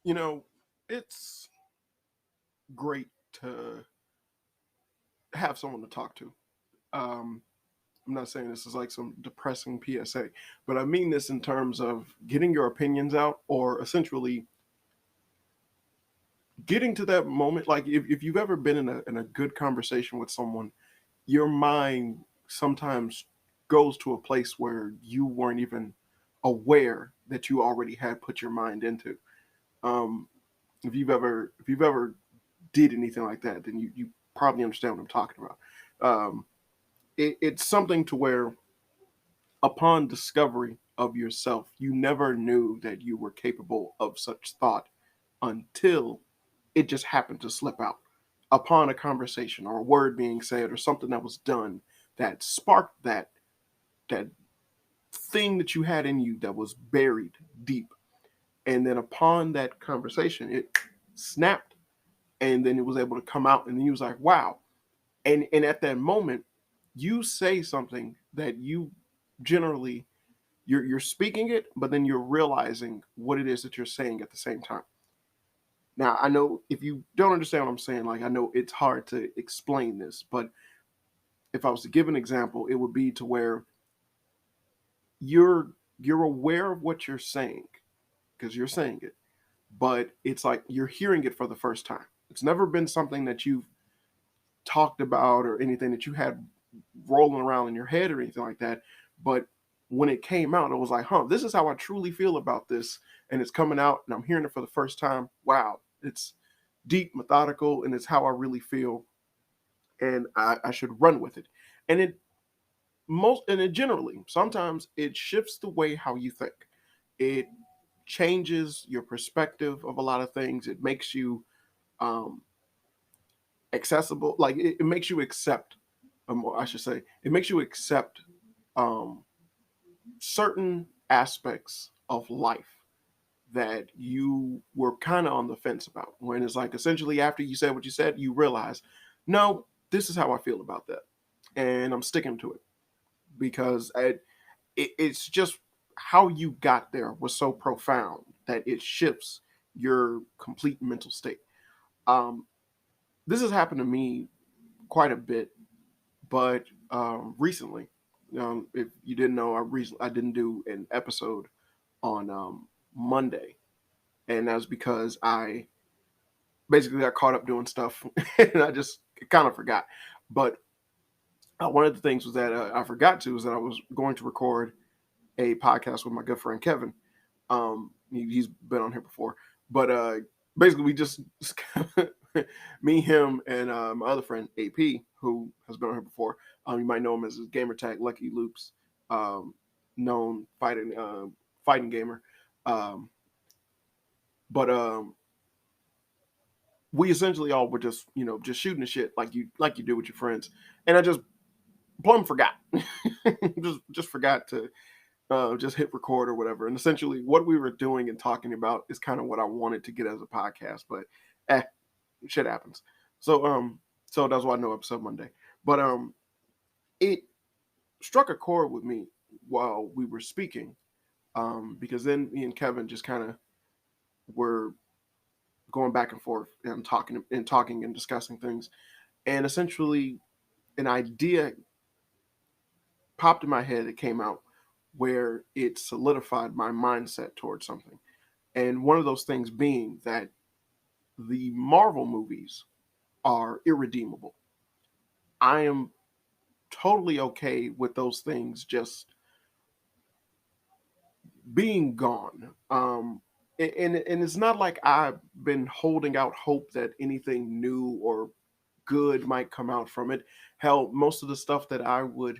You know, it's great to have someone to talk to. Um, I'm not saying this is like some depressing PSA, but I mean this in terms of getting your opinions out or essentially getting to that moment. Like if you've ever been in a good conversation with someone, your mind sometimes goes to a place where you weren't even aware that you already had put your mind into. Um, if you've ever did anything like that, then you probably understand what I'm talking about. It's something to where upon discovery of yourself, you never knew that you were capable of such thought until it just happened to slip out upon a conversation or a word being said or something that was done that sparked that thing that you had in you that was buried deep. And then upon that conversation, it snapped and then it was able to come out and then you was like, wow. And at that moment, you say something that you generally you're speaking it, but then you're realizing what it is that you're saying at the same time. Now, I know if you don't understand what I'm saying, like I know it's hard to explain this, but if I was to give an example, it would be to where you're you're aware of what you're saying because you're saying it, but it's like you're hearing it for the first time. It's never been something that you've talked about or anything that you had rolling around in your head or anything like that. But when it came out, it was like, huh, this is how I truly feel about this. And it's coming out and I'm hearing it for the first time. Wow. It's deep, methodical, and it's how I really feel. And I should run with it. And it generally, sometimes it shifts the way how you think. It changes your perspective of a lot of things. It makes you um, accessible. Like it makes you accept, I should say, it makes you accept um, certain aspects of life that you were kind of on the fence about. When it's like essentially after you said what you said, you realize, no, this is how I feel about that, and I'm sticking to it because it's just how you got there was so profound that it shifts your complete mental state. Um, this has happened to me quite a bit, but recently, if you didn't know, I didn't do an episode on Monday, and that was because I basically got caught up doing stuff, and I just kind of forgot. But one of the things was that I forgot to is that I was going to record a podcast with my good friend Kevin. He's been on here before, but basically we just me, him, and my other friend AP, who has been on here before. You might know him as his gamer tag Lucky Loops, um, known fighting gamer. Um, but we essentially all were just just shooting the shit like you do with your friends, and I just plumb forgot, just forgot to just hit record or whatever. And essentially, what we were doing and talking about is kind of what I wanted to get as a podcast, but eh, shit happens. So that's why no episode Monday. But it struck a chord with me while we were speaking, because then me and Kevin just kind of were going back and forth and talking and discussing things, and essentially an idea popped in my head. It came out where it solidified my mindset towards something. And one of those things being that the Marvel movies are irredeemable. I am totally okay with those things just being gone. And it's not like I've been holding out hope that anything new or good might come out from it. Hell, most of the stuff that I would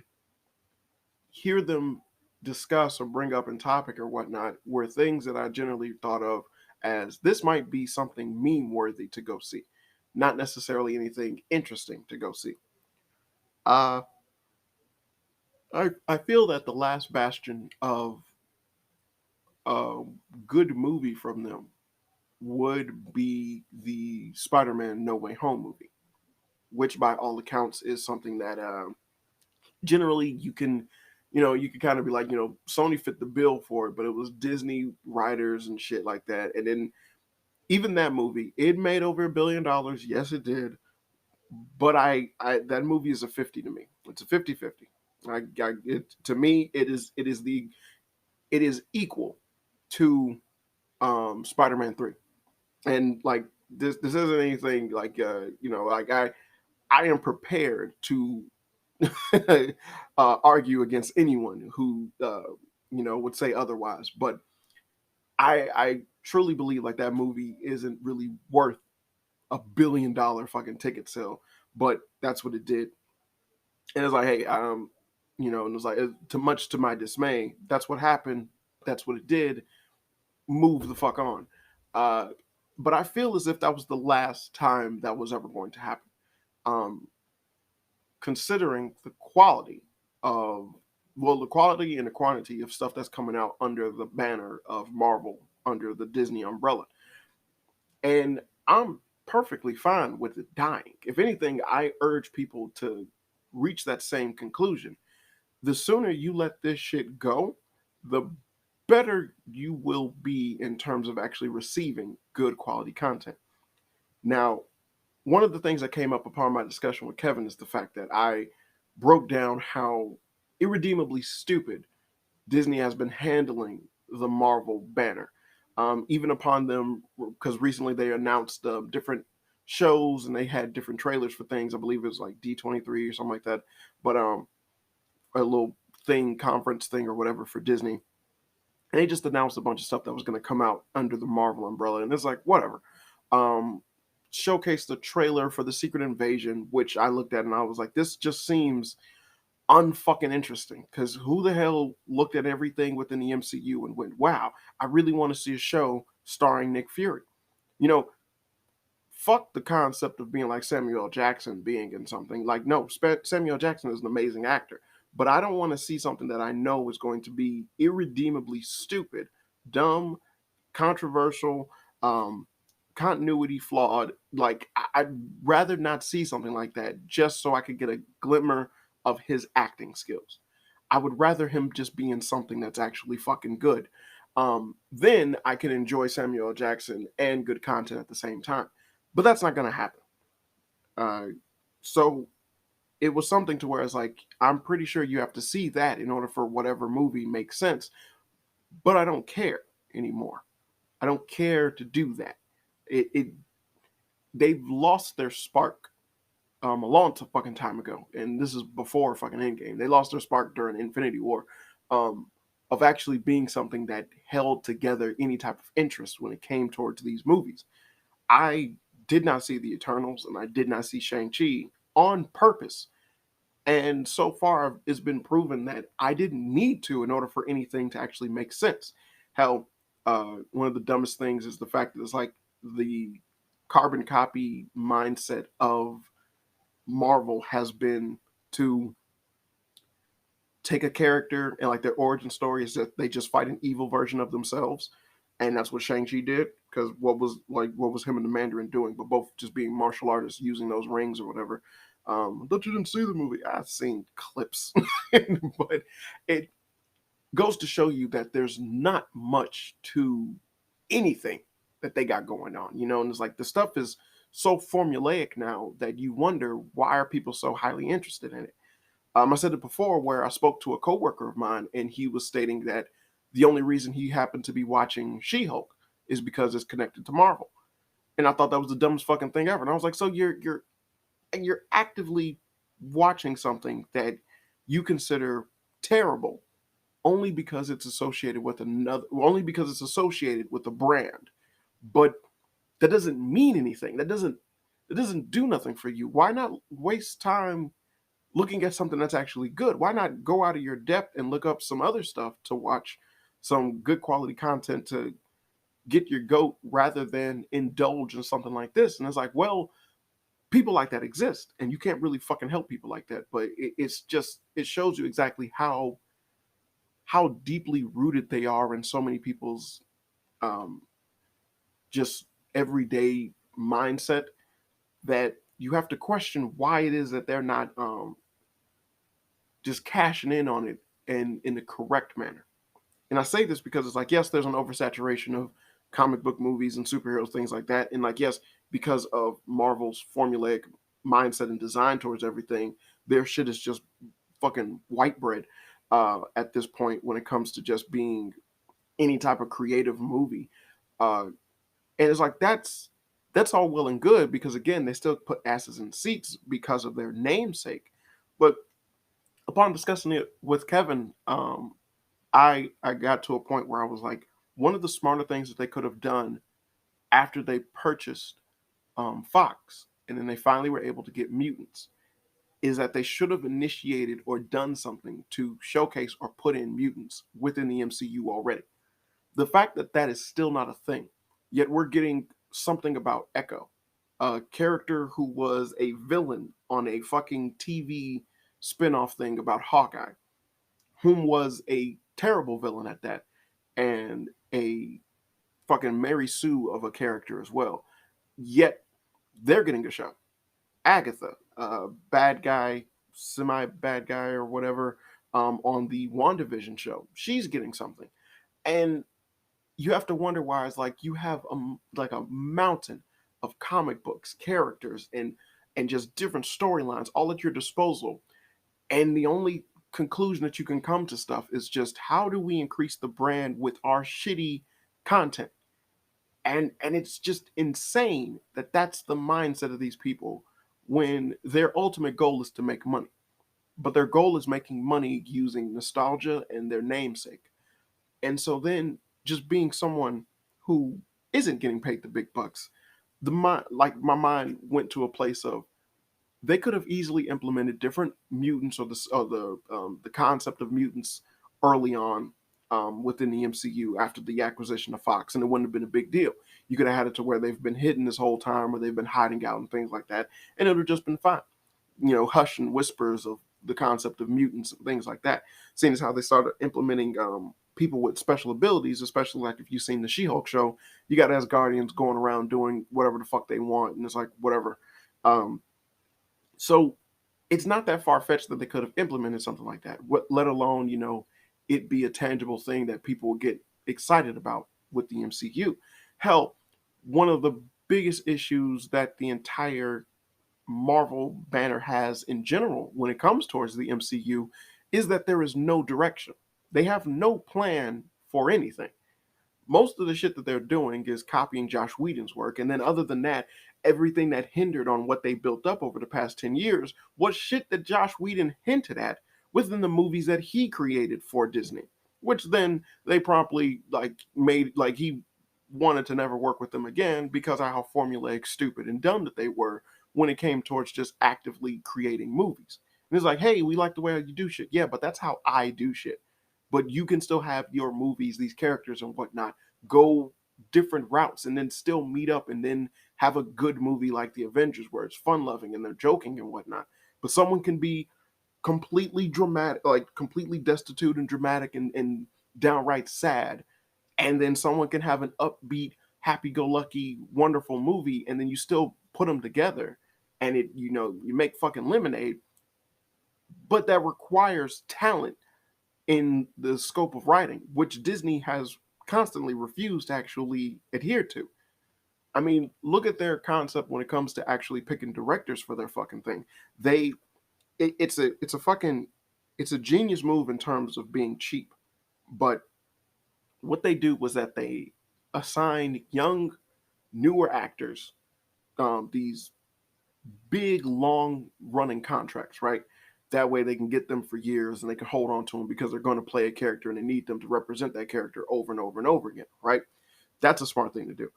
hear them discuss or bring up in topic or whatnot were things that I generally thought of as this might be something meme worthy to go see, not necessarily anything interesting to go see. Uh, I feel that the last bastion of a good movie from them would be the Spider-Man No Way Home movie, which by all accounts is something that generally you can kind of be like, Sony fit the bill for it, but it was Disney writers and shit like that. And then even that movie, it made over $1 billion. Yes, it did. But I that movie is a 50 to me. It's a 50-50. To me, it is equal to Spider-Man 3. And like this isn't anything like like I am prepared to argue against anyone who would say otherwise. But I truly believe like that movie isn't really worth $1 billion fucking ticket sale, but that's what it did. And it's like, hey, and it's like, to much to my dismay, that's what happened. That's what it did. Move the fuck on. Uh, but I feel as if that was the last time that was ever going to happen. Um, Considering the quality of, well, the quality and the quantity of stuff that's coming out under the banner of Marvel, under the Disney umbrella. And I'm perfectly fine with it dying. If anything, I urge people to reach that same conclusion. The sooner you let this shit go, the better you will be in terms of actually receiving good quality content. Now, one of the things that came up upon my discussion with Kevin is the fact that I broke down how irredeemably stupid Disney has been handling the Marvel banner. Even upon them, because recently they announced different shows and they had different trailers for things. I believe it was like D23 or something like that. But a little thing, conference thing or whatever for Disney. And they just announced a bunch of stuff that was going to come out under the Marvel umbrella. And it's like, whatever. Um, Showcased the trailer for the Secret Invasion, which I looked at and I was like, this just seems unfucking interesting, because who the hell looked at everything within the MCU and went, wow, I really want to see a show starring Nick Fury. You know, fuck the concept of being like Samuel L. Jackson being in something. Like, no, Samuel L. Jackson is an amazing actor, but I don't want to see something that I know is going to be irredeemably stupid, dumb, controversial, um, continuity flawed. Like, I'd rather not see something like that just so I could get a glimmer of his acting skills. I would rather him just be in something that's actually fucking good. Then I can enjoy Samuel L. Jackson and good content at the same time. But that's not going to happen. Uh, so it was something to where it's like, I'm pretty sure you have to see that in order for whatever movie makes sense. But I don't care anymore. I don't care to do that. It they've lost their spark a long fucking time ago, and this is before fucking Endgame. They lost their spark during Infinity War, um, of actually being something that held together any type of interest when it came towards these movies. I did not see the Eternals, and I did not see Shang-Chi on purpose. And so far, it's been proven that I didn't need to in order for anything to actually make sense. How one of the dumbest things is the fact that it's like the carbon copy mindset of Marvel has been to take a character and like their origin story is that they just fight an evil version of themselves, and that's what Shang-Chi did. Because what was him and the Mandarin doing, but both just being martial artists using those rings or whatever. But you didn't see the movie. I've seen clips, but it goes to show you that there's not much to anything that they got going on, and it's like the stuff is so formulaic now that you wonder, why are people so highly interested in it. I said it before, where I spoke to a coworker of mine and he was stating that the only reason he happened to be watching She-Hulk is because it's connected to Marvel. And I thought that was the dumbest fucking thing ever. And I was like, so you're actively watching something that you consider terrible only because it's associated with only because it's associated with a brand. But that doesn't mean anything. That doesn't do nothing for you. Why not waste time looking at something that's actually good? Why not go out of your depth and look up some other stuff to watch, some good quality content to get your goat, rather than indulge in something like this? And it's like, well, people like that exist, and you can't really fucking help people like that. But it's just, it shows you exactly how deeply rooted they are in so many people's um, just everyday mindset, that you have to question why it is that they're not just cashing in on it and in the correct manner. And I say this because it's like, yes, there's an oversaturation of comic book movies and superheroes, things like that. And like, yes, because of Marvel's formulaic mindset and design towards everything, their shit is just fucking white bread at this point when it comes to just being any type of creative movie. Uh, and it's like that's all well and good because again, they still put asses in seats because of their namesake. But upon discussing it with Kevin, I got to a point where I was like, one of the smarter things that they could have done after they purchased Fox, and then they finally were able to get mutants, is that they should have initiated or done something to showcase or put in mutants within the MCU already. The fact that that is still not a thing, yet we're getting something about Echo, a character who was a villain on a fucking TV spin-off thing about Hawkeye, whom was a terrible villain at that, and a fucking Mary Sue of a character as well. Yet they're getting a show. Agatha, bad guy, semi bad guy, or whatever, on the WandaVision show. She's getting something. And you have to wonder why it's like you have like a mountain of comic books, characters, and just different storylines all at your disposal. And the only conclusion that you can come to stuff is just how do we increase the brand with our shitty content? And it's just insane that that's the mindset of these people when their ultimate goal is to make money, but their goal is making money using nostalgia and their namesake. And so then just being someone who isn't getting paid the big bucks, my mind went to a place of they could have easily implemented different mutants or the concept of mutants early on within the MCU after the acquisition of Fox, and it wouldn't have been a big deal. You could have had it to where they've been hidden this whole time, or they've been hiding out and things like that, and it would have just been fine. Hush and whispers of the concept of mutants and things like that. Seeing as how they started implementing people with special abilities, especially like if you've seen the She-Hulk show, you got Asgardians going around doing whatever the fuck they want, and it's like whatever. Um, so it's not that far fetched that they could have implemented something like that. Let alone it be a tangible thing that people will get excited about with the MCU. Hell, one of the biggest issues that the entire Marvel banner has in general when it comes towards the MCU is that there is no direction. They have no plan for anything. Most of the shit that they're doing is copying Josh Whedon's work. And then other than that, everything that hindered on what they built up over the past 10 years was shit that Josh Whedon hinted at within the movies that he created for Disney, which then they promptly made like he wanted to never work with them again because of how formulaic, stupid, and dumb that they were when it came towards just actively creating movies. And it's like, hey, we like the way you do shit. Yeah, but that's how I do shit. But you can still have your movies, these characters and whatnot, go different routes and then still meet up and then have a good movie like The Avengers where it's fun loving and they're joking and whatnot. But someone can be completely dramatic, like completely destitute and dramatic and downright sad. And then someone can have an upbeat, happy go lucky, wonderful movie. And then you still put them together and you make fucking lemonade. But that requires talent in the scope of writing, which Disney has constantly refused to actually adhere to. I mean, look at their concept when it comes to actually picking directors for their fucking thing. It's a genius move in terms of being cheap, but what they do was that they assign young, newer actors these big, long running contracts, right? That way they can get them for years and they can hold on to them because they're going to play a character and they need them to represent that character over and over and over again, right? That's a smart thing to do.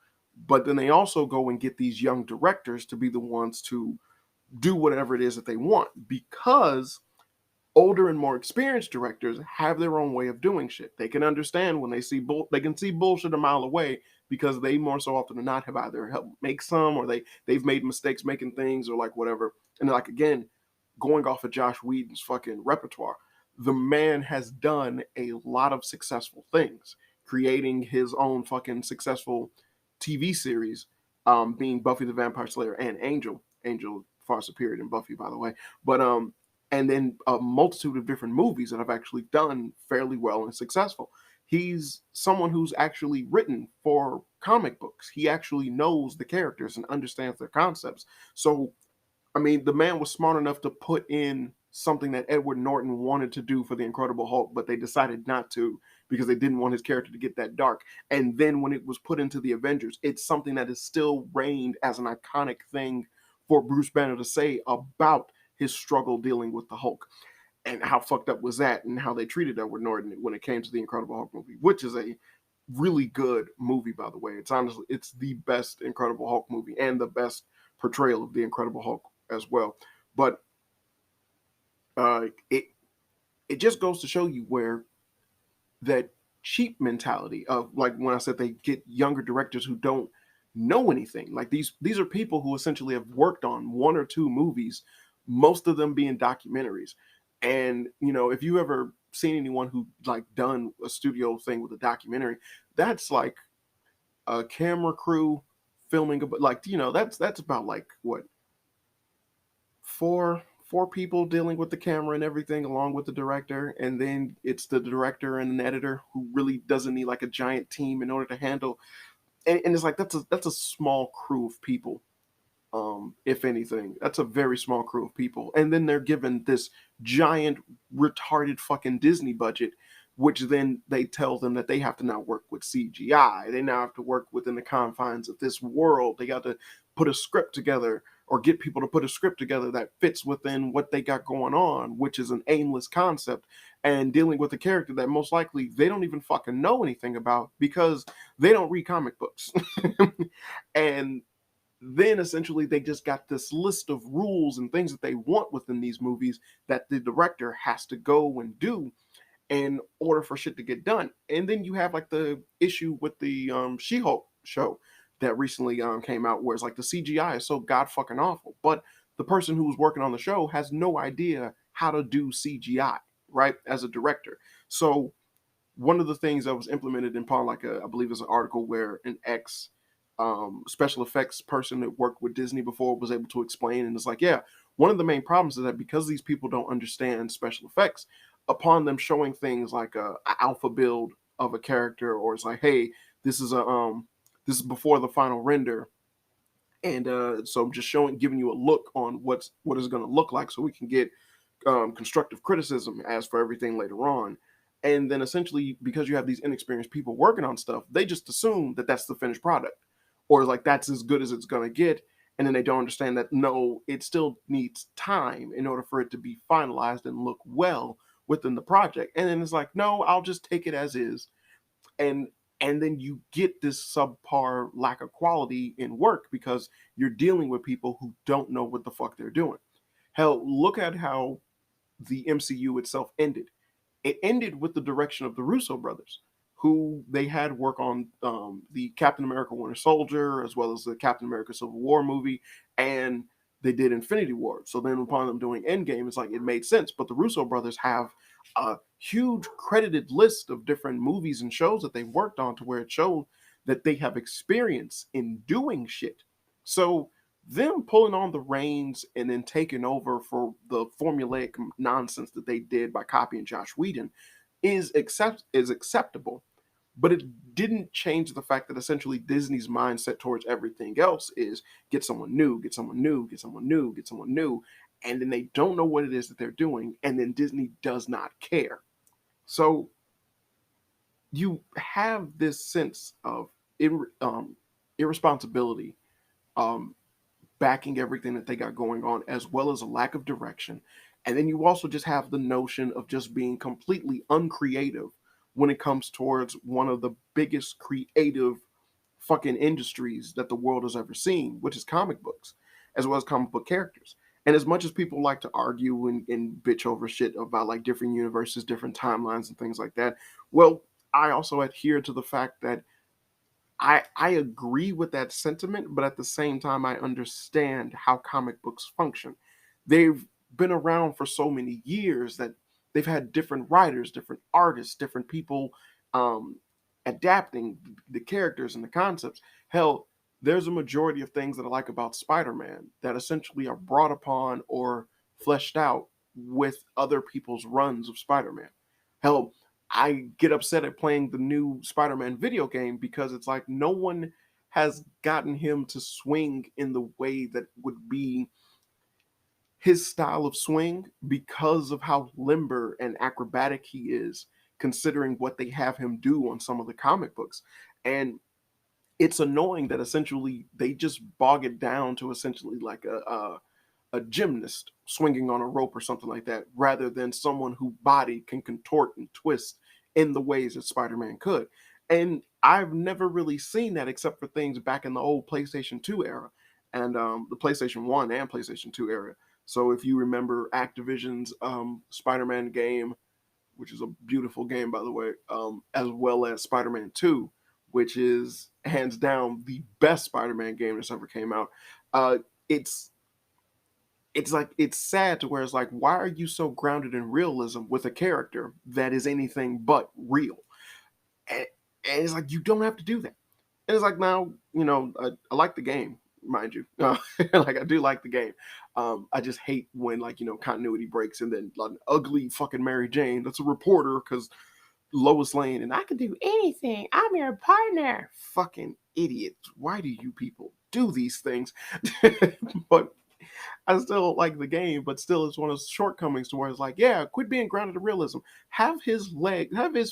But then they also go and get these young directors to be the ones to do whatever it is that they want because older and more experienced directors have their own way of doing shit. They can understand when they can see bullshit a mile away because they more so often than not have either helped make some or they've made mistakes making things or like whatever. And like again, going off of Josh Whedon's fucking repertoire, the man has done a lot of successful things, creating his own fucking successful TV series, being Buffy the Vampire Slayer and Angel. Angel far superior than Buffy, by the way. But and then a multitude of different movies that have actually done fairly well and successful. He's someone who's actually written for comic books. He actually knows the characters and understands their concepts. So, I mean, the man was smart enough to put in something that Edward Norton wanted to do for the Incredible Hulk, but they decided not to because they didn't want his character to get that dark. And then when it was put into the Avengers, it's something that is still reigned as an iconic thing for Bruce Banner to say about his struggle dealing with the Hulk. And how fucked up was that, and how they treated Edward Norton when it came to the Incredible Hulk movie, which is a really good movie, by the way. It's honestly, it's the best Incredible Hulk movie and the best portrayal of the Incredible Hulk as well. But it just goes to show you where that cheap mentality of, like when I said they get younger directors who don't know anything. Like these are people who essentially have worked on one or two movies, most of them being documentaries. And if you ever seen anyone who like done a studio thing with a documentary, that's like a camera crew filming, but like that's about like what, four people dealing with the camera and everything along with the director, and then it's the director and an editor who really doesn't need like a giant team in order to handle. And it's like that's a small crew of people. If anything, that's a very small crew of people, and then they're given this giant retarded fucking Disney budget, which then they tell them that they have to now work with CGI. They now have to work within the confines of this world. They got to put a script together or get people to put a script together that fits within what they got going on, which is an aimless concept, and dealing with a character that most likely they don't even fucking know anything about because they don't read comic books. And then essentially they just got this list of rules and things that they want within these movies that the director has to go and do in order for shit to get done. And then you have like the issue with the She-Hulk show that recently came out, where it's like the CGI is so god fucking awful, but the person who was working on the show has no idea how to do CGI, right, as a director. So one of the things that was implemented upon, like I believe is an article where an ex special effects person that worked with Disney before was able to explain, and it's like, yeah, one of the main problems is that because these people don't understand special effects, upon them showing things like a alpha build of a character, or it's like, hey, this is this is before the final render, and so I'm just giving you a look on what is going to look like, so we can get constructive criticism as for everything later on. And then essentially, because you have these inexperienced people working on stuff, they just assume that that's the finished product, or like that's as good as it's going to get. And then they don't understand that no, it still needs time in order for it to be finalized and look well within the project. And then it's like, no, I'll just take it as is. And then you get this subpar lack of quality in work because you're dealing with people who don't know what the fuck they're doing. Hell, look at how the MCU itself ended. It ended with the direction of the Russo brothers, who they had work on the Captain America Winter Soldier, as well as the Captain America Civil War movie, and they did Infinity War. So then upon them doing Endgame, it's like it made sense. But the Russo brothers have a huge credited list of different movies and shows that they worked on, to where it showed that they have experience in doing shit. So them pulling on the reins and then taking over for the formulaic nonsense that they did by copying Josh Whedon is acceptable, but it didn't change the fact that essentially Disney's mindset towards everything else is get someone new, get someone new, get someone new, get someone new, and then they don't know what it is that they're doing, and then Disney does not care. So you have this sense of irresponsibility um, backing everything that they got going on, as well as a lack of direction. And then you also just have the notion of just being completely uncreative when it comes towards one of the biggest creative fucking industries that the world has ever seen, which is comic books, as well as comic book characters. And as much as people like to argue and bitch over shit about like different universes, different timelines, and things like that, well, I also adhere to the fact that I agree with that sentiment, but at the same time, I understand how comic books function. They've been around for so many years that they've had different writers, different artists, different people um, adapting the characters and the concepts. Hell, there's a majority of things that I like about Spider-Man that essentially are brought upon or fleshed out with other people's runs of Spider-Man. Hell, I get upset at playing the new Spider-Man video game because it's like no one has gotten him to swing in the way that would be his style of swing because of how limber and acrobatic he is, considering what they have him do on some of the comic books. And it's annoying that essentially they just bog it down to essentially like a gymnast swinging on a rope or something like that, rather than someone whose body can contort and twist in the ways that Spider-Man could. And I've never really seen that except for things back in the old PlayStation 2 era and the PlayStation 1 and PlayStation 2 era. So if you remember Activision's Spider-Man game, which is a beautiful game, by the way, as well as Spider-Man 2, which is hands down the best Spider-Man game that's ever came out. Uh, it's it's like it's sad to where it's like, why are you so grounded in realism with a character that is anything but real? And, and it's like you don't have to do that. And it's like now, I like the game, mind you. Like I do like the game. I just hate when like continuity breaks and then like, ugly fucking Mary Jane that's a reporter because Lois Lane and I can do anything. I'm your partner. Fucking idiots. Why do you people do these things? But I still like the game, but still it's one of those shortcomings to where it's like, yeah, quit being grounded in realism. Have his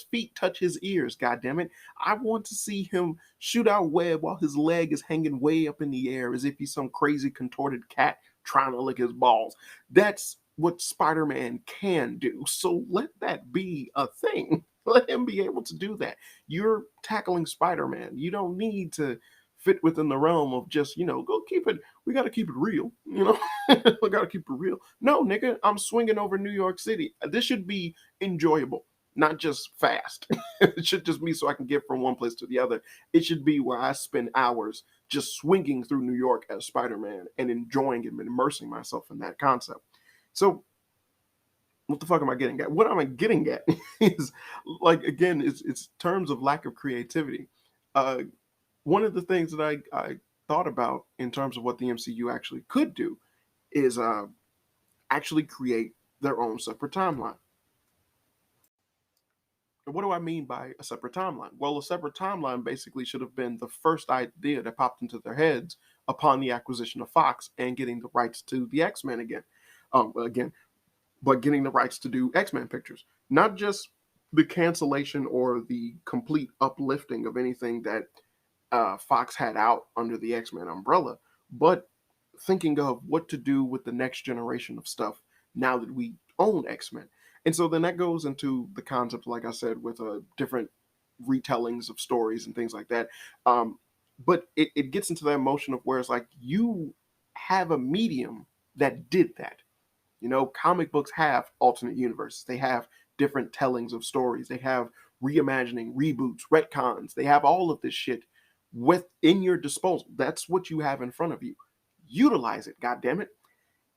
feet touch his ears, God damn it. I want to see him shoot out web while his leg is hanging way up in the air as if he's some crazy contorted cat trying to lick his balls. That's what Spider-Man can do. So let that be a thing. Let him be able to do that. You're tackling Spider-Man. You don't need to fit within the realm of just, go keep it. We got to keep it real. We got to keep it real. No, nigga, I'm swinging over New York City. This should be enjoyable, not just fast. It should just be so I can get from one place to the other. It should be where I spend hours just swinging through New York as Spider-Man and enjoying it and immersing myself in that concept. So what the fuck am I getting at? What am I getting at is like again, it's terms of lack of creativity. Uh, One of the things that I thought about in terms of what the MCU actually could do is actually create their own separate timeline. And what do I mean by a separate timeline? Well, a separate timeline basically should have been the first idea that popped into their heads upon the acquisition of Fox and getting the rights to the X-Men again, but getting the rights to do X-Men pictures, not just the cancellation or the complete uplifting of anything that Fox had out under the X-Men umbrella, but thinking of what to do with the next generation of stuff now that we own X-Men. And so then that goes into the concept, like I said, with different retellings of stories and things like that. But it gets into that motion of where it's like you have a medium that did that. Comic books have alternate universes. They have different tellings of stories. They have reimagining, reboots, retcons. They have all of this shit within your disposal. That's what you have in front of you. Utilize it, goddammit.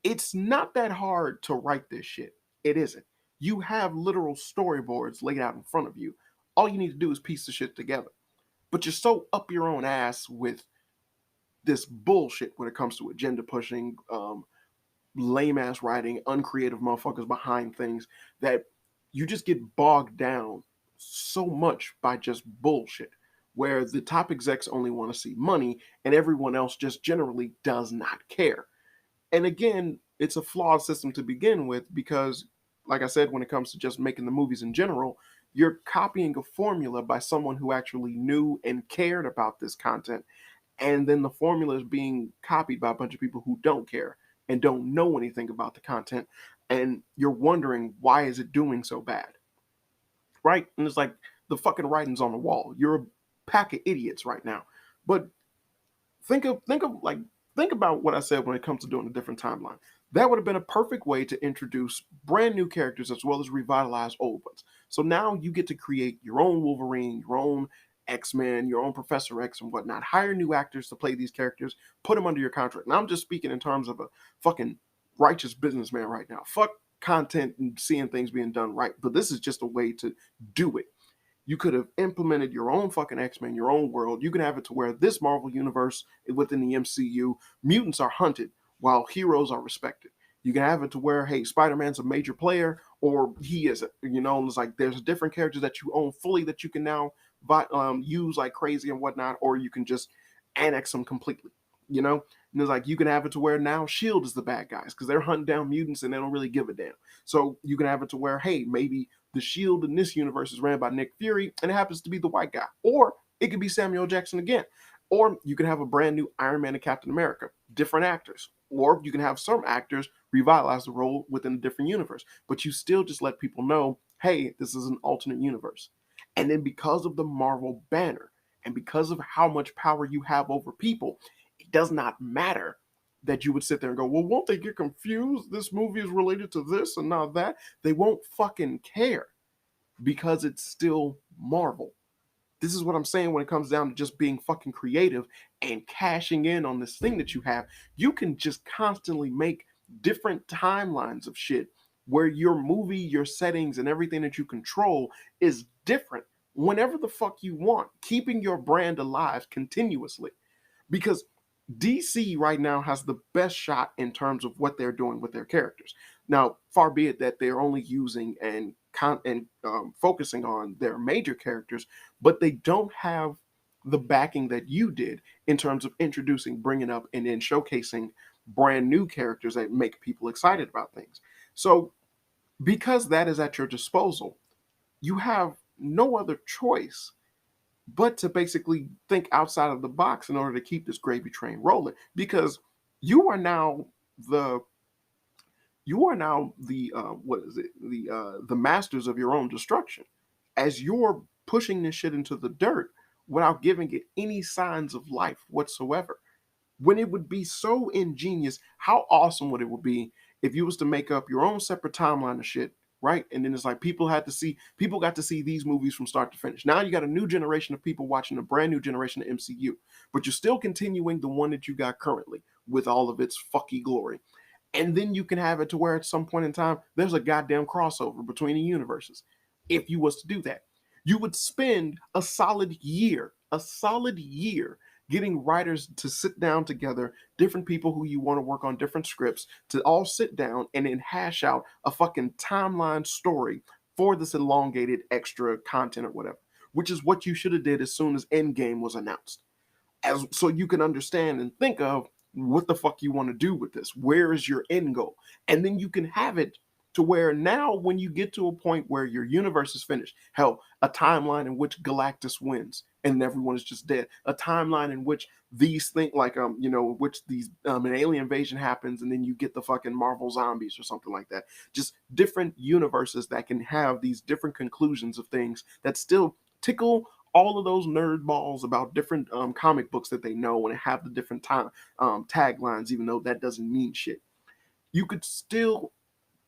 It's not that hard to write this shit. It isn't. You have literal storyboards laid out in front of you. All you need to do is piece the shit together. But you're so up your own ass with this bullshit when it comes to agenda pushing, lame ass writing, uncreative motherfuckers behind things that you just get bogged down so much by just bullshit where the top execs only want to see money and everyone else just generally does not care. And again, it's a flawed system to begin with because, like I said, when it comes to just making the movies in general, you're copying a formula by someone who actually knew and cared about this content. And then the formula is being copied by a bunch of people who don't care and don't know anything about the content. And you're wondering, why is it doing so bad? Right? And it's like the fucking writing's on the wall. You're a pack of idiots right now. But think about what I said when it comes to doing a different timeline. That would have been a perfect way to introduce brand new characters as well as revitalize old ones. So now you get to create your own Wolverine, your own X-Men, your own Professor X and whatnot. Hire new actors to play these characters, put them under your contract. Now I'm just speaking in terms of a fucking righteous businessman right now. Fuck content and seeing things being done right. But this is just a way to do it. You could have implemented your own fucking X-Men, your own world. You can have it to where this Marvel universe within the MCU, mutants are hunted while heroes are respected. You can have it to where, hey, Spider-Man's a major player, or he isn't. And it's like there's different characters that you own fully that you can now use like crazy and whatnot, or you can just annex them completely. And it's like you can have it to where now Shield is the bad guys because they're hunting down mutants and they don't really give a damn. So you can have it to where, hey, maybe the Shield in this universe is ran by Nick Fury and it happens to be the white guy, or it could be Samuel Jackson again. Or you can have a brand new Iron Man and Captain America, different actors. Or you can have some actors revitalize the role within a different universe, but you still just let people know, hey, this is an alternate universe. And then because of the Marvel banner and because of how much power you have over people, it does not matter that you would sit there and go, well, won't they get confused? This movie is related to this and not that. They won't fucking care because it's still Marvel. This is what I'm saying when it comes down to just being fucking creative and cashing in on this thing that you have. You can just constantly make different timelines of shit where your movie, your settings, and everything that you control is different whenever the fuck you want, keeping your brand alive continuously. Because DC right now has the best shot in terms of what they're doing with their characters. Now, far be it that they're only using and focusing on their major characters, but they don't have the backing that you did in terms of introducing, bringing up, and then showcasing brand new characters that make people excited about things. So, because that is at your disposal, you have no other choice but to basically think outside of the box in order to keep this gravy train rolling. Because you are now the what is it, the masters of your own destruction, as you're pushing this shit into the dirt without giving it any signs of life whatsoever. When it would be so ingenious, how awesome would it be if you was to make up your own separate timeline of shit, right? And then it's like people got to see these movies from start to finish. Now you got a new generation of people watching a brand new generation of MCU, but you're still continuing the one that you got currently with all of its fucky glory. And then you can have it to where at some point in time there's a goddamn crossover between the universes. If you was to do that, you would spend a solid year getting writers to sit down together, different people who you want to work on different scripts, to all sit down and then hash out a fucking timeline story for this elongated extra content or whatever, which is what you should have did as soon as Endgame was announced. So you can understand and think of what the fuck you want to do with this. Where is your end goal? And then you can have it to where now when you get to a point where your universe is finished, hell, a timeline in which Galactus wins and everyone is just dead, a timeline in which these things like which these an alien invasion happens and then you get the fucking Marvel zombies or something like that. Just different universes that can have these different conclusions of things that still tickle all of those nerd balls about different comic books that they know and have the different taglines, even though that doesn't mean shit. You could still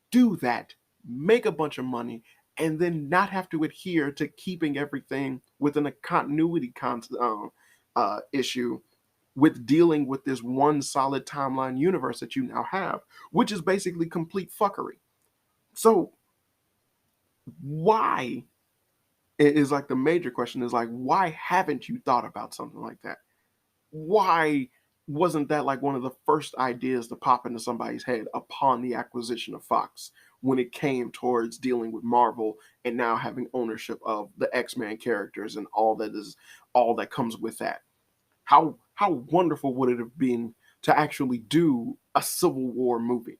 do that, make a bunch of money, and then not have to adhere to keeping everything within a continuity issue with dealing with this one solid timeline universe that you now have, which is basically complete fuckery. So why is like the major question is like, why haven't you thought about something like that? Why wasn't that like one of the first ideas to pop into somebody's head upon the acquisition of Fox when it came towards dealing with Marvel and now having ownership of the X-Men characters and all that comes with that? How wonderful would it have been to actually do a Civil War movie?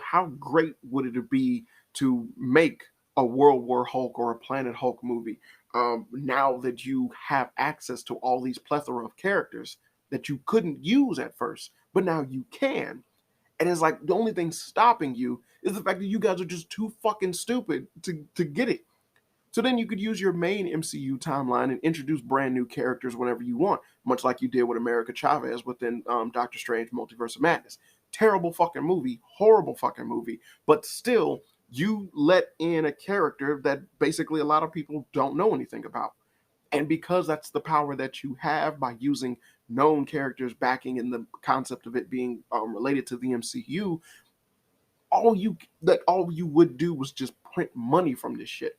How great would it be to make a World War Hulk or a Planet Hulk movie now that you have access to all these plethora of characters that you couldn't use at first, but now you can. And it's like the only thing stopping you is the fact that you guys are just too fucking stupid to get it. So then you could use your main MCU timeline and introduce brand new characters whenever you want, much like you did with America Chavez within Doctor Strange Multiverse of Madness. Terrible fucking movie, horrible fucking movie, but still, you let in a character that basically a lot of people don't know anything about. And because that's the power that you have by using known characters backing in the concept of it being related to the MCU, all you would do was just print money from this shit.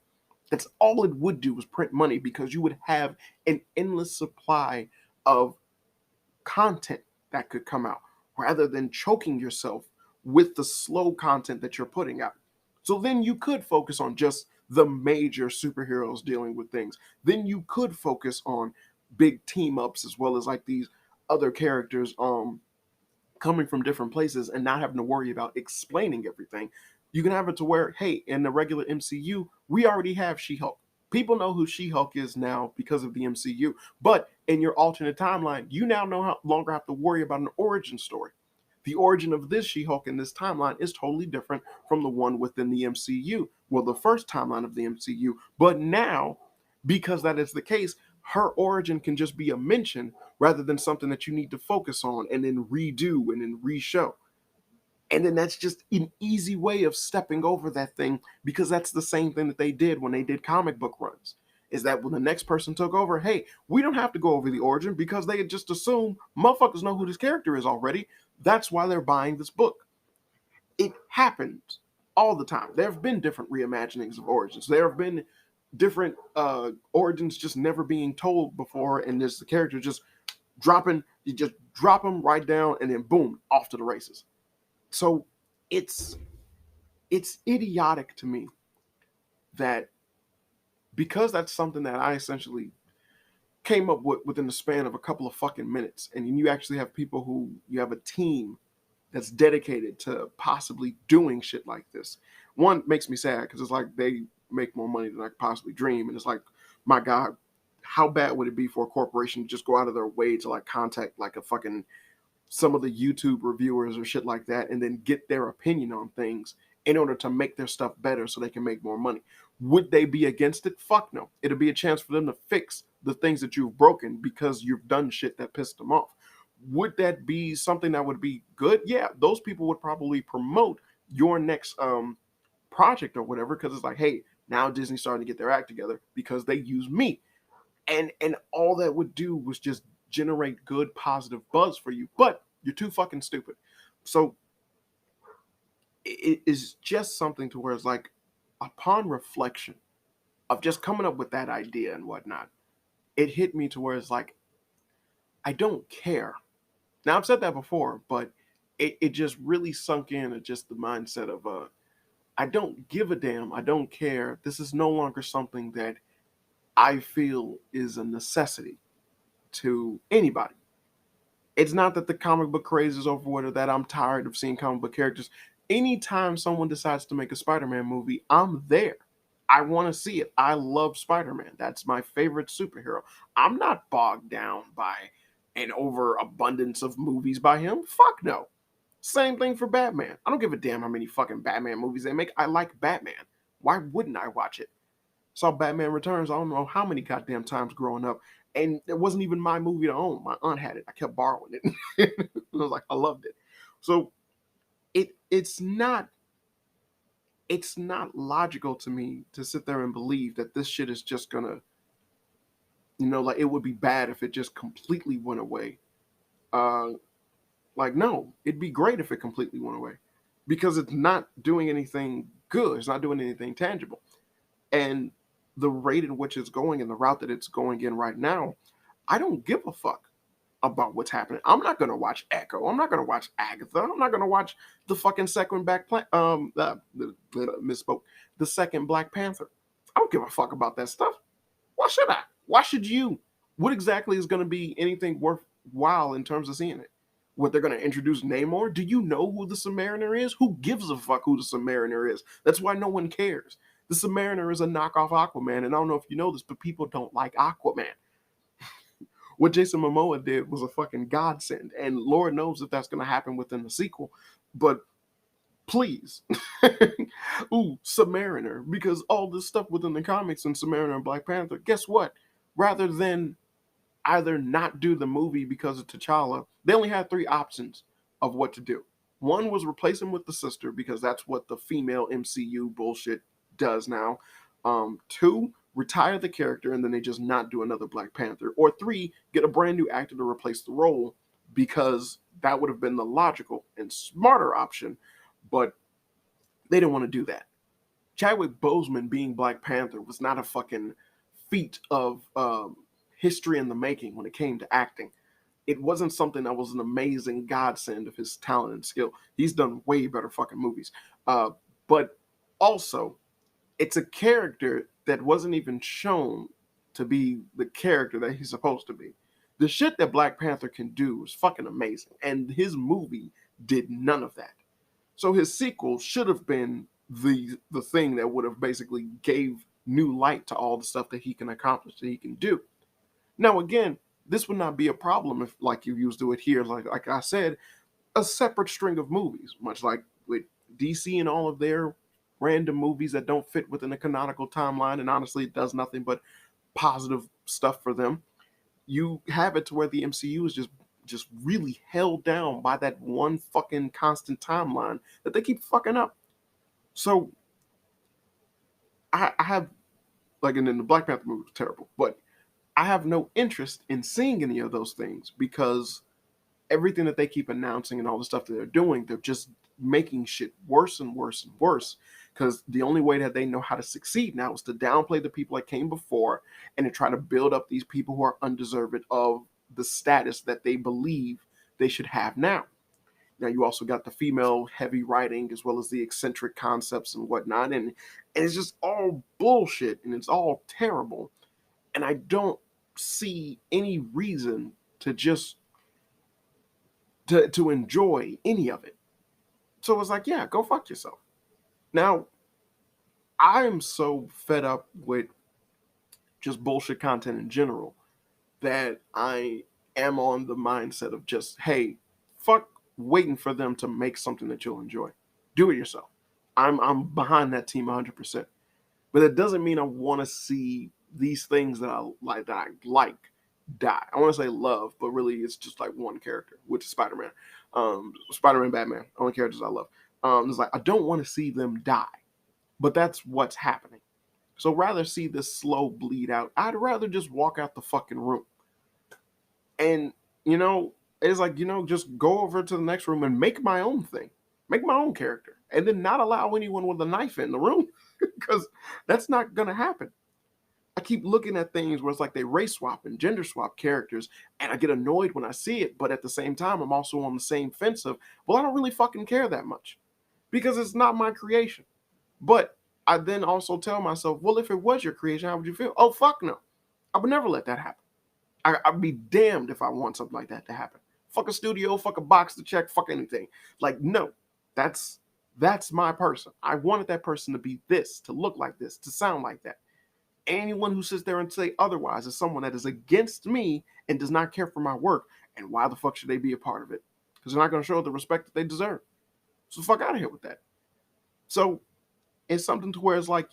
That's all it would do was print money because you would have an endless supply of content that could come out rather than choking yourself with the slow content that you're putting out. So then you could focus on just the major superheroes dealing with things. Then you could focus on big team ups as well as like these other characters coming from different places and not having to worry about explaining everything. You can have it to where, hey, in the regular MCU, we already have She-Hulk. People know who She-Hulk is now because of the MCU. But in your alternate timeline, you now no longer have to worry about an origin story. The origin of this She-Hulk in this timeline is totally different from the one within the MCU. Well, the first timeline of the MCU. But now, because that is the case, her origin can just be a mention rather than something that you need to focus on and then redo and then re-show. And then that's just an easy way of stepping over that thing, because that's the same thing that they did when they did comic book runs. Is that when the next person took over, hey, we don't have to go over the origin because they had just assumed motherfuckers know who this character is already. That's why they're buying this book. It happens all the time. There have been different reimaginings of origins. There have been different origins just never being told before, and there's the character just dropping, you just drop them right down and then boom, off to the races. So it's idiotic to me that, because that's something that I essentially came up with within the span of a couple of fucking minutes, and you actually have people who, you have a team that's dedicated to possibly doing shit like this. One, makes me sad because it's like they make more money than I could possibly dream, and it's like, my God, how bad would it be for a corporation to just go out of their way to like contact like a fucking some of the YouTube reviewers or shit like that and then get their opinion on things in order to make their stuff better so they can make more money. Would they be against it? Fuck no. It'll be a chance for them to fix the things that you've broken because you've done shit that pissed them off. Would that be something that would be good? Yeah, those people would probably promote your next project or whatever, because it's like, hey, now Disney's starting to get their act together because they use me. And all that would do was just generate good positive buzz for you, but you're too fucking stupid. So it is just something to where it's like, upon reflection of just coming up with that idea and whatnot, it hit me to where it's like, I don't care. Now, I've said that before, but it just really sunk in at just the mindset of I don't give a damn, I don't care. This is no longer something that I feel is a necessity to anybody. It's not that the comic book craze is over with or that I'm tired of seeing comic book characters. Anytime someone decides to make a Spider-Man movie, I'm there. I want to see it. I love Spider-Man. That's my favorite superhero. I'm not bogged down by an overabundance of movies by him. Fuck no. Same thing for Batman. I don't give a damn how many fucking Batman movies they make. I like Batman. Why wouldn't I watch it? Saw Batman Returns, I don't know how many goddamn times growing up, and it wasn't even my movie to own. My aunt had it. I kept borrowing it. I was like, I loved it. So it's not logical to me to sit there and believe that this shit is just gonna, like, it would be bad if it just completely went away. Like, no, it'd be great if it completely went away, because it's not doing anything good. It's not doing anything tangible. And the rate in which it's going and the route that it's going in right now, I don't give a fuck about what's happening. I'm not gonna watch Echo. I'm not gonna watch Agatha. I'm not gonna watch the fucking second misspoke. The second Black Panther. I don't give a fuck about that stuff. Why should I? Why should you? What exactly is gonna be anything worthwhile in terms of seeing it? What, they're gonna introduce Namor? Do you know who the Submariner is? Who gives a fuck who the Submariner is? That's why no one cares. The Submariner is a knockoff Aquaman, and I don't know if you know this, but people don't like Aquaman. What Jason Momoa did was a fucking godsend, and Lord knows if that's going to happen within the sequel. But please, ooh, Submariner, because all this stuff within the comics and Submariner and Black Panther, guess what? Rather than either not do the movie because of T'Challa, they only had 3 options of what to do. One was replace him with the sister, because that's what the female MCU bullshit does now. 2, retire the character and then they just not do another Black Panther. Or 3, get a brand new actor to replace the role, because that would have been the logical and smarter option, but they didn't want to do that. Chadwick Boseman being Black Panther was not a fucking feat of history in the making when it came to acting. it wasn't something that was an amazing godsend of his talent and skill. He's done way better fucking movies. But also, it's a character that wasn't even shown to be the character that he's supposed to be. The shit that Black Panther can do is fucking amazing, and his movie did none of that. So his sequel should have been the thing that would have basically gave new light to all the stuff that he can accomplish, that he can do. Now again, this would not be a problem if, like you used to it here, like I said, a separate string of movies, much like with DC and all of their random movies that don't fit within a canonical timeline, and honestly, it does nothing but positive stuff for them. You have it to where the MCU is just really held down by that one fucking constant timeline that they keep fucking up. So I have, like, and then the Black Panther movie was terrible, but I have no interest in seeing any of those things because everything that they keep announcing and all the stuff that they're doing, they're just making shit worse and worse and worse. Because the only way that they know how to succeed now is to downplay the people that came before and to try to build up these people who are undeserving of the status that they believe they should have now. Now you also got the female heavy writing as well as the eccentric concepts and whatnot, and it's just all bullshit and it's all terrible. And I don't see any reason to just to enjoy any of it. So it's like, yeah, go fuck yourself. Now, I am so fed up with just bullshit content in general that I am on the mindset of just, hey, fuck waiting for them to make something that you'll enjoy. Do it yourself. I'm behind that team 100%. But it doesn't mean I want to see these things that I like die. I want to say love, but really it's just like one character, which is Spider-Man. Spider-Man, Batman, only characters I love. It's like I don't want to see them die, but that's what's happening. So rather see this slow bleed out, I'd rather just walk out the fucking room. And it's like, just go over to the next room and make my own thing, make my own character, and then not allow anyone with a knife in the room because that's not gonna happen. I keep looking at things where it's like they race swap and gender swap characters, and I get annoyed when I see it, but at the same time, I'm also on the same fence of, well, I don't really fucking care that much because it's not my creation. But I then also tell myself, well, if it was your creation, how would you feel? Oh, fuck no. I would never let that happen. I'd be damned if I want something like that to happen. Fuck a studio, fuck a box to check, fuck anything. Like, no, that's my person. I wanted that person to be this, to look like this, to sound like that. Anyone who sits there and say otherwise is someone that is against me and does not care for my work. And why the fuck should they be a part of it? Because they're not going to show the respect that they deserve. So fuck out of here with that. So it's something to where it's like,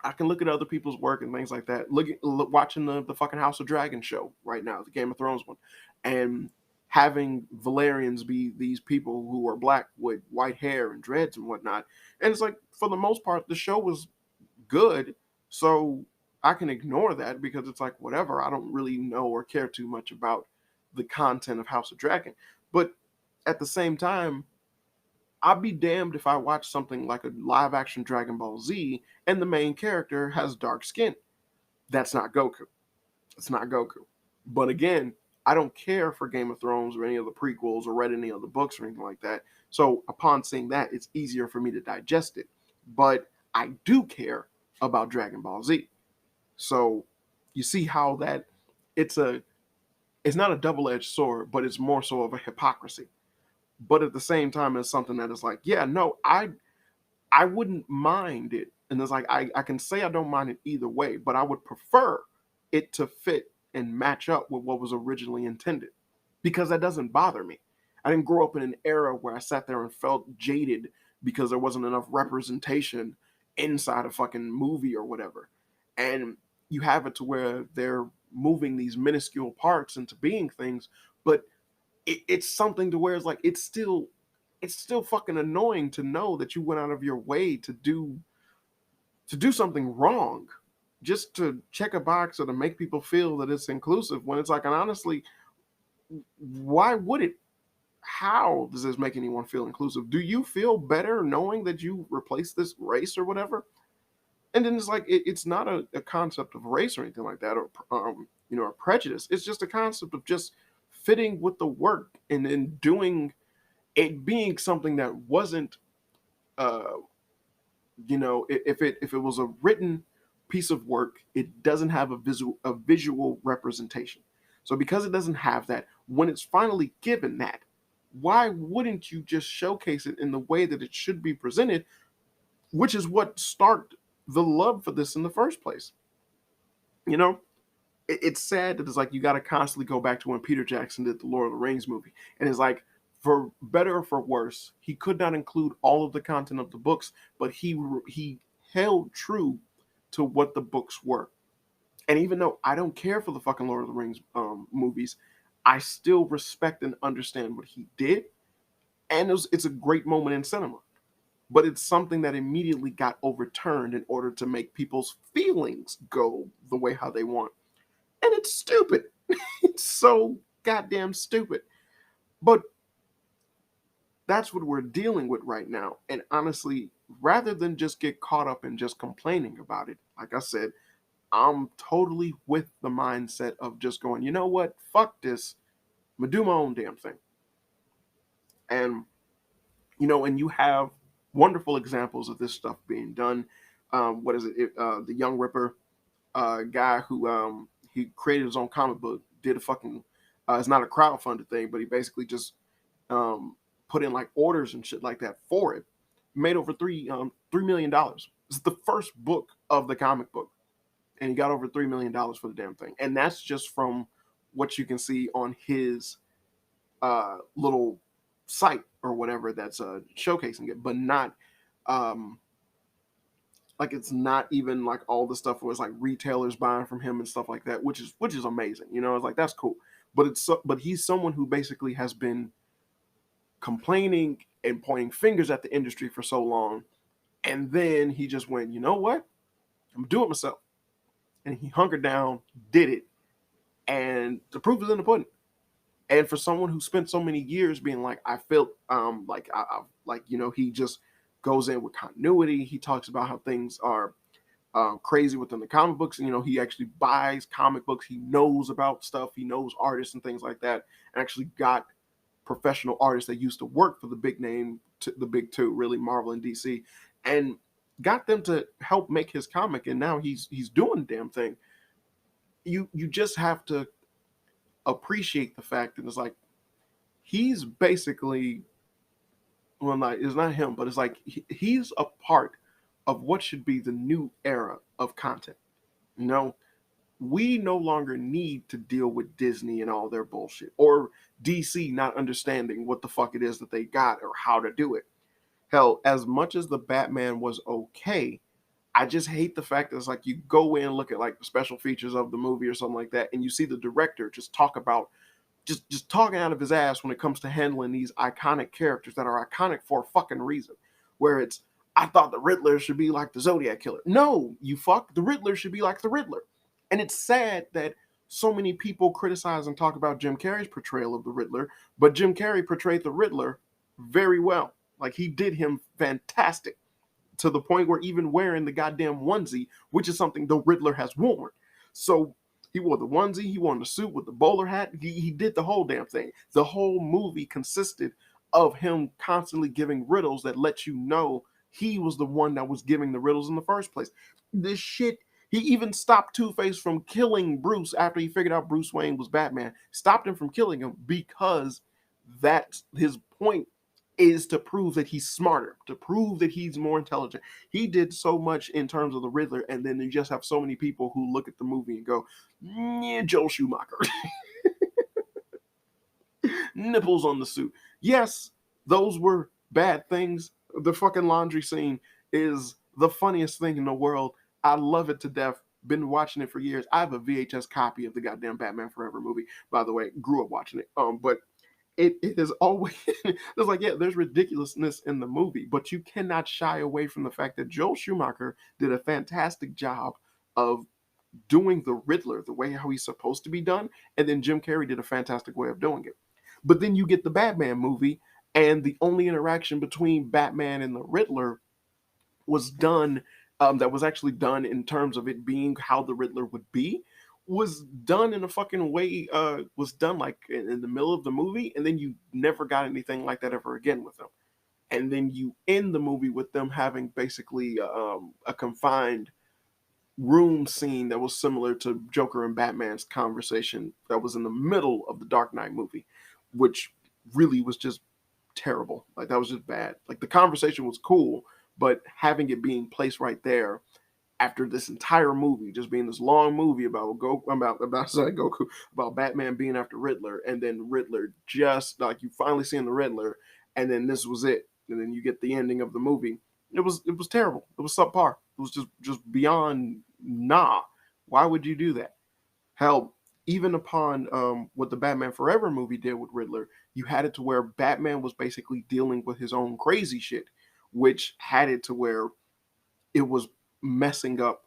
I can look at other people's work and things like that. Watching the fucking House of Dragon show right now, the Game of Thrones one, and having Valerians be these people who are black with white hair and dreads and whatnot. And it's like, for the most part, the show was good. So I can ignore that because it's like, whatever. I don't really know or care too much about the content of House of Dragon. But at the same time, I'd be damned if I watch something like a live action Dragon Ball Z and the main character has dark skin. That's not Goku. It's not Goku. But again, I don't care for Game of Thrones or any of the prequels or read any of the books or anything like that. So upon seeing that, it's easier for me to digest it. But I do care about Dragon Ball Z. So you see how that it's not a double-edged sword, but it's more so of a hypocrisy. But at the same time, it's something that is like, yeah, no, I wouldn't mind it. And it's like I can say I don't mind it either way, but I would prefer it to fit and match up with what was originally intended. Because that doesn't bother me. I didn't grow up in an era where I sat there and felt jaded because there wasn't enough representation inside a fucking movie or whatever. And you have it to where they're moving these minuscule parts into being things, but it's something to where it's like it's still fucking annoying to know that you went out of your way to do something wrong just to check a box or to make people feel that it's inclusive when it's like, and honestly, why would it? How does this make anyone feel inclusive? Do you feel better knowing that you replaced this race or whatever? And then it's like it's not a concept of race or anything like that, or a prejudice. It's just a concept of just fitting with the work and then doing it being something that wasn't uh if it was a written piece of work, it doesn't have a visual representation. So because it doesn't have that, when it's finally given that, why wouldn't you just showcase it in the way that it should be presented, which is what sparked the love for this in the first place? You know, it's sad that it's like you got to constantly go back to when Peter Jackson did the Lord of the Rings movie, and it's like, for better or for worse, he could not include all of the content of the books, but he held true to what the books were. And even though I don't care for the fucking Lord of the Rings movies, I still respect and understand what he did, and it's a great moment in cinema. But it's something that immediately got overturned in order to make people's feelings go the way how they want, and it's stupid. It's so goddamn stupid. But that's what we're dealing with right now. And honestly, rather than just get caught up in just complaining about it, like I said, I'm totally with the mindset of just going, you know what? Fuck this. I'm gonna do my own damn thing. And and you have wonderful examples of this stuff being done. What is it? The Young Ripper guy who he created his own comic book, did a fucking it's not a crowdfunded thing, but he basically just um, put in like orders and shit like that for it. Made over $3 million. This is the first book of the comic book, and he got over $3 million for the damn thing. And that's just from what you can see on his little site or whatever that's showcasing it, but not um, like it's not even like all the stuff where it's like retailers buying from him and stuff like that, which is amazing. It's like that's cool. But he's someone who basically has been complaining and pointing fingers at the industry for so long, and then he just went, you know what? I'm doing it myself, and he hunkered down, did it, and the proof is in the pudding. And for someone who spent so many years being like, I felt like he just goes in with continuity. He talks about how things are crazy within the comic books. And, he actually buys comic books. He knows about stuff. He knows artists and things like that. And actually got professional artists that used to work for the big name, the big two, really, Marvel and DC, and got them to help make his comic. And now he's doing the damn thing. You just have to appreciate the fact that it's like he's basically, well, not, it's not him, but it's like he's a part of what should be the new era of content. We no longer need to deal with Disney and all their bullshit, or DC not understanding what the fuck it is that they got or how to do it. Hell, as much as the Batman was okay, I just hate the fact that it's like you go in and look at like the special features of the movie or something like that, and you see the director just talk about just talking out of his ass when it comes to handling these iconic characters that are iconic for a fucking reason. Where it's, I thought the Riddler should be like the Zodiac Killer. No, you fuck, the Riddler should be like the Riddler. And it's sad that so many people criticize and talk about Jim Carrey's portrayal of the Riddler, but Jim Carrey portrayed the Riddler very well. Like, he did him fantastic, to the point where even wearing the goddamn onesie, which is something the Riddler has worn. So he wore the onesie, he wore the suit with the bowler hat. He did the whole damn thing. The whole movie consisted of him constantly giving riddles that let you know he was the one that was giving the riddles in the first place. This shit, he even stopped Two-Face from killing Bruce after he figured out Bruce Wayne was Batman. Stopped him from killing him because that's his point, is to prove that he's smarter, to prove that he's more intelligent. He did so much in terms of the Riddler, and then you just have so many people who look at the movie and go, yeah, Joel Schumacher. Nipples on the suit. Yes, those were bad things. The fucking laundry scene is the funniest thing in the world. I love it to death. Been watching it for years. I have a VHS copy of the goddamn Batman Forever movie, by the way. Grew up watching it. But it is always, it's like, yeah, there's ridiculousness in the movie, but you cannot shy away from the fact that Joel Schumacher did a fantastic job of doing the Riddler the way how he's supposed to be done, and then Jim Carrey did a fantastic way of doing it. But then you get the Batman movie, and the only interaction between Batman and the Riddler was done, that was actually done in terms of it being how the Riddler would be, was done in a fucking way, was done like in the middle of the movie, and then you never got anything like that ever again with them. And then you end the movie with them having basically a confined room scene that was similar to Joker and Batman's conversation that was in the middle of the Dark Knight movie, which really was just terrible. Like that was just bad. Like the conversation was cool, but having it being placed right there after this entire movie just being this long movie about Goku, about Batman being after Riddler, and then Riddler just like you finally seeing the Riddler, and then this was it, and then you get the ending of the movie. It was terrible. It was subpar. It was just beyond nah. Why would you do that? Hell, even upon what the Batman Forever movie did with Riddler, you had it to where Batman was basically dealing with his own crazy shit, which had it to where it was messing up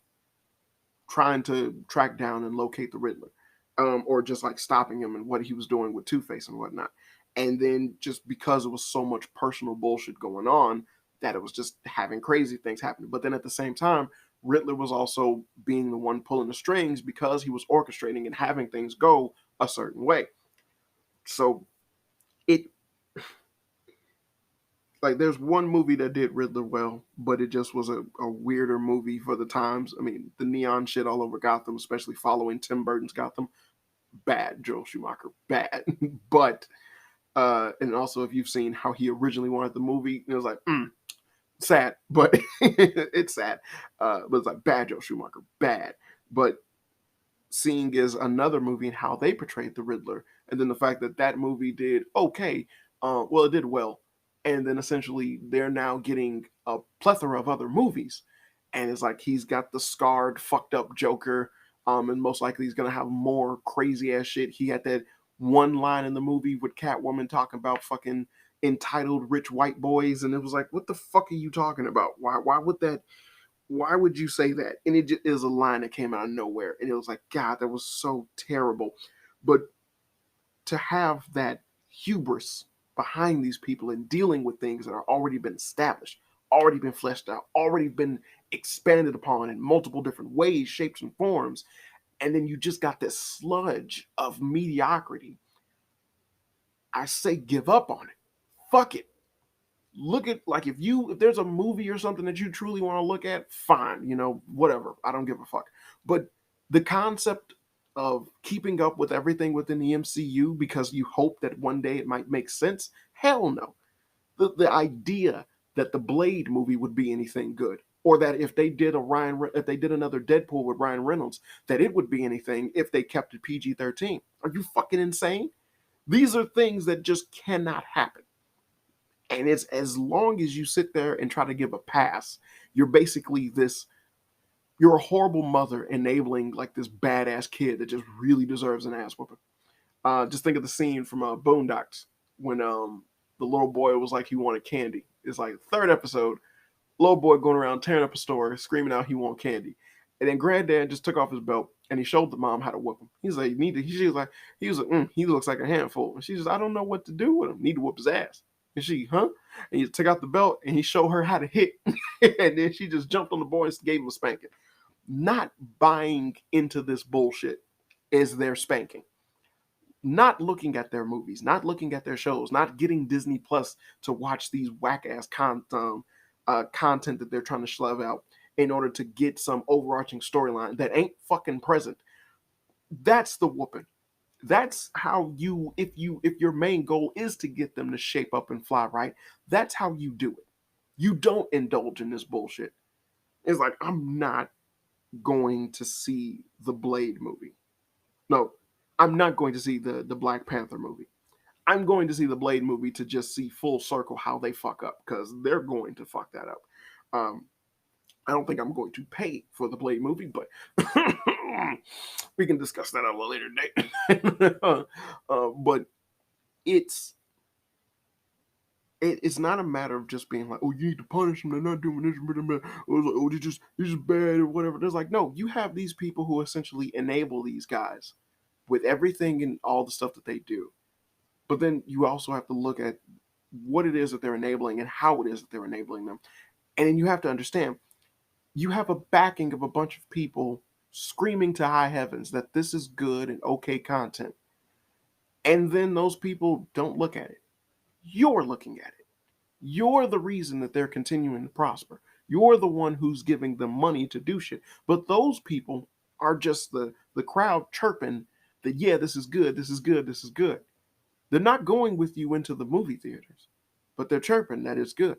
trying to track down and locate the Riddler, or just like stopping him and what he was doing with Two Face and whatnot. And then just because it was so much personal bullshit going on, that it was just having crazy things happening. But then at the same time, Riddler was also being the one pulling the strings because he was orchestrating and having things go a certain way. So it like there's one movie that did Riddler well, but it just was a weirder movie for the times. I mean, the neon shit all over Gotham, especially following Tim Burton's Gotham, bad. Joel Schumacher, bad. But and also if you've seen how he originally wanted the movie, it was like sad, but it's sad. But it's like bad Joel Schumacher, bad. But seeing is another movie and how they portrayed the Riddler, and then the fact that that movie did okay, well, it did well, and then essentially they're now getting a plethora of other movies, and it's like he's got the scarred, fucked up Joker, and most likely he's gonna have more crazy ass shit. He had that one line in the movie with Catwoman talking about fucking entitled rich white boys, and it was like, what the fuck are you talking about? Why would that? Why would you say that? And it just is a line that came out of nowhere. And it was like, God, that was so terrible. But to have that hubris behind these people and dealing with things that are already been established, already been fleshed out, already been expanded upon in multiple different ways, shapes, and forms, and then you just got this sludge of mediocrity, I say give up on it. Fuck it. Look at like if there's a movie or something that you truly want to look at, fine, whatever, I don't give a fuck. But the concept of keeping up with everything within the MCU because you hope that one day it might make sense, hell no. The idea that the Blade movie would be anything good, or that if they did another Deadpool with Ryan Reynolds, that it would be anything if they kept it PG-13, are you fucking insane? These are things that just cannot happen. And it's as long as you sit there and try to give a pass, you're basically you're a horrible mother enabling like this badass kid that just really deserves an ass whooping. Just think of the scene from Boondocks when the little boy was like he wanted candy. It's like third episode, little boy going around tearing up a store, screaming out he want candy. And then granddad just took off his belt and he showed the mom how to whoop him. He's like, he was like, he looks like a handful. And she's just, I don't know what to do with him. Need to whoop his ass. And she, huh? And he took out the belt and he showed her how to hit. And then she just jumped on the boy and gave him a spanking. Not buying into this bullshit is their spanking. Not looking at their movies, not looking at their shows, not getting Disney Plus to watch these whack ass content that they're trying to shove out in order to get some overarching storyline that ain't fucking present. That's the whooping. That's how if your main goal is to get them to shape up and fly right, that's how you do it. You don't indulge in this bullshit. It's like, I'm not going to see the Blade movie. No, I'm not going to see the Black Panther movie. I'm going to see the Blade movie to just see full circle how they fuck up, because they're going to fuck that up. I don't think I'm going to pay for the Blade movie, but we can discuss that on a later date. But it's not a matter of just being like, oh, you need to punish them, they're not doing this, or like, oh, they're just bad or whatever. There's like, no, you have these people who essentially enable these guys with everything and all the stuff that they do. But then you also have to look at what it is that they're enabling and how it is that they're enabling them. And then you have to understand, you have a backing of a bunch of people screaming to high heavens that this is good and okay content, and then those people don't look at it. You're looking at it. You're the reason that they're continuing to prosper. You're the one who's giving them money to do shit. But those people are just the crowd chirping that, yeah, this is good, this is good, this is good. They're not going with you into the movie theaters, but they're chirping that it's good.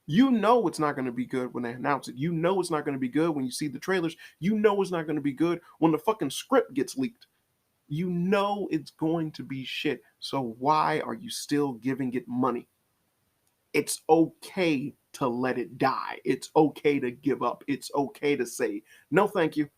You know it's not going to be good when they announce it. You know it's not going to be good when you see the trailers. You know it's not going to be good when the fucking script gets leaked. You know it's going to be shit. So why are you still giving it money? It's okay to let it die. It's okay to give up. It's okay to say, no, thank you.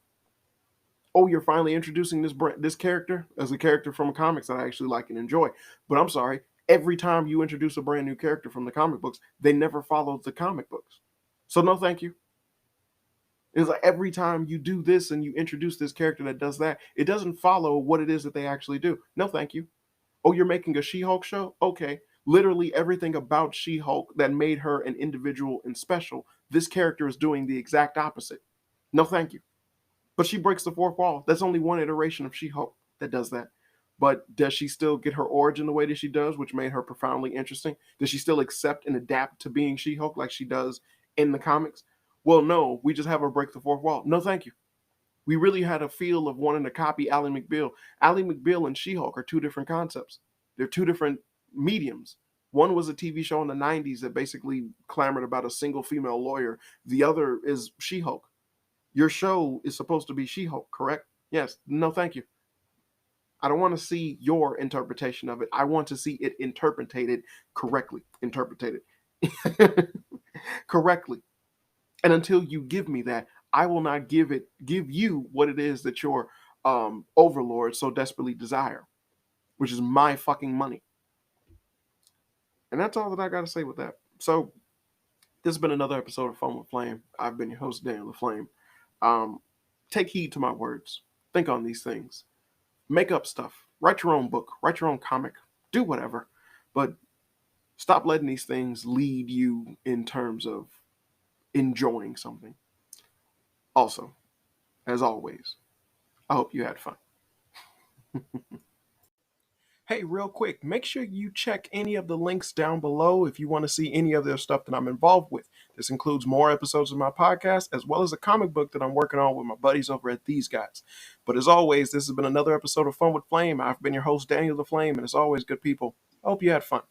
Oh, you're finally introducing this character as a character from comics that I actually like and enjoy. But I'm sorry, every time you introduce a brand new character from the comic books, they never follow the comic books. So no, thank you. It's like every time you do this and you introduce this character that does that, it doesn't follow what it is that they actually do. No, thank you. Oh, you're making a She-Hulk show? Okay. Literally everything about She-Hulk that made her an individual and special, this character is doing the exact opposite. No, thank you. But she breaks the fourth wall. That's only one iteration of She-Hulk that does that. But does she still get her origin the way that she does, which made her profoundly interesting? Does she still accept and adapt to being She-Hulk like she does in the comics? Well, no, we just have her break the fourth wall. No, thank you. We really had a feel of wanting to copy Ally McBeal. Ally McBeal and She-Hulk are two different concepts. They're two different mediums. One was a TV show in the 90s that basically clamored about a single female lawyer. The other is She-Hulk. Your show is supposed to be She-Hulk, correct? Yes. No, thank you. I don't want to see your interpretation of it. I want to see it interpreted correctly. Interpreted correctly. And until you give me that, I will not give you what it is that your overlords so desperately desire, which is my fucking money. And that's all that I got to say with that. So this has been another episode of Fun with Flame. I've been your host, Danieltheflame. Take heed to my words. Think on these things. Make up stuff. Write your own book. Write your own comic. Do whatever. But stop letting these things lead you in terms of enjoying something. Also, as always, I hope you had fun. Hey, real quick, make sure you check any of the links down below if you want to see any of the stuff that I'm involved with. This includes more episodes of my podcast, as well as a comic book that I'm working on with my buddies over at These Guys. But as always, this has been another episode of Fun with Flame. I've been your host, Danieltheflame, and as always, good people, I hope you had fun.